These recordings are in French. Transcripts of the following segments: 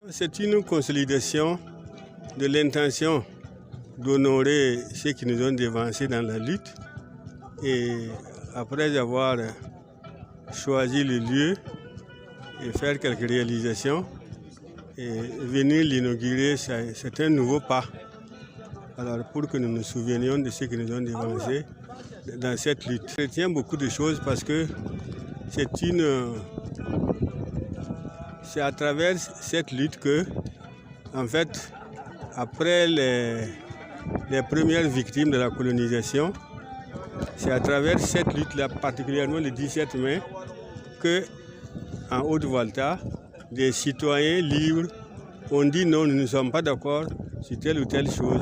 C'est une consolidation de l'intention d'honorer ceux qui nous ont devancés dans la lutte. Et après avoir choisi le lieu et faire quelques réalisations, et venir l'inaugurer, c'est un nouveau pas. Alors pour que nous nous souvenions de ceux qui nous ont devancés dans cette lutte. Je retiens beaucoup de choses parce que c'est à travers cette lutte que, en fait, après les premières victimes de la colonisation, c'est à travers cette lutte-là, particulièrement le 17 mai, que, en Haute-Volta, des citoyens libres ont dit non, nous ne sommes pas d'accord sur telle ou telle chose.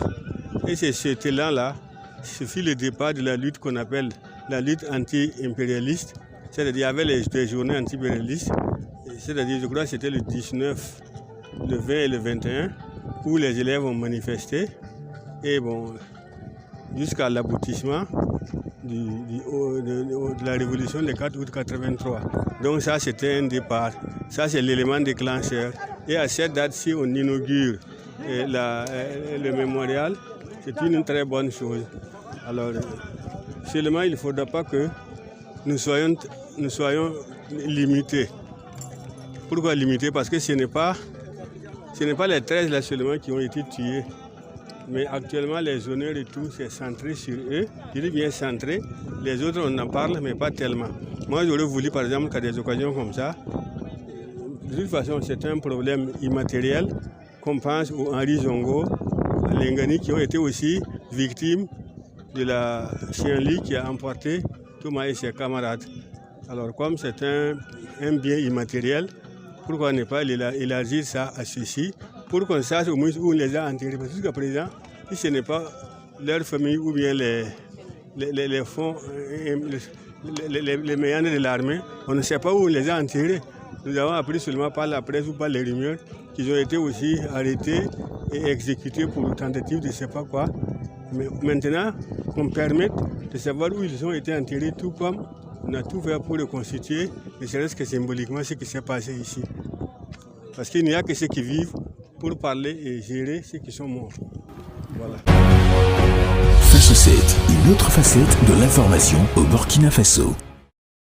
Et c'est cet élan-là, ce fut le départ de la lutte qu'on appelle la lutte anti-impérialiste, c'est-à-dire qu'il y avait des journées anti-impérialistes, c'est-à-dire je crois que c'était le 19, le 20 et le 21, où les élèves ont manifesté, et bon, jusqu'à l'aboutissement de la révolution du 4 août 83. Donc ça, c'était un départ. Ça, c'est l'élément déclencheur. Et à cette date-ci, on inaugure le mémorial. C'est une très bonne chose. Alors, seulement, il ne faudra pas que nous soyons limités. Pourquoi limités? Parce que ce n'est pas les 13 là seulement qui ont été tués. Mais actuellement, les honneurs et tout, c'est centré sur eux. Je dis bien centré. Les autres, on en parle, mais pas tellement. Moi, j'aurais voulu, par exemple, qu'à des occasions comme ça, de toute façon, c'est un problème immatériel, qu'on pense aux Henri Zongo, à Lengani, qui ont été aussi victimes de la chienlit qui a emporté Thomas et ses camarades. Alors, comme c'est un bien immatériel, pourquoi ne pas élargir ça à ceci, pour qu'on sache au moins où on les a enterrés. Parce que jusqu'à présent, si ce n'est pas leur famille ou bien les fonds, les méandres de l'armée, on ne sait pas où on les a enterrés. Nous avons appris seulement par la presse ou par les rumeurs qu'ils ont été aussi arrêtés et exécutés pour tentative de ne sais pas quoi. Mais maintenant, qu'on permette de savoir où ils ont été enterrés, tout comme on a tout fait pour reconstituer, ne serait-ce que symboliquement, ce qui s'est passé ici. Parce qu'il n'y a que ceux qui vivent pour parler et gérer ceux qui sont morts. Voilà. Face 7, une autre facette de l'information au Burkina Faso.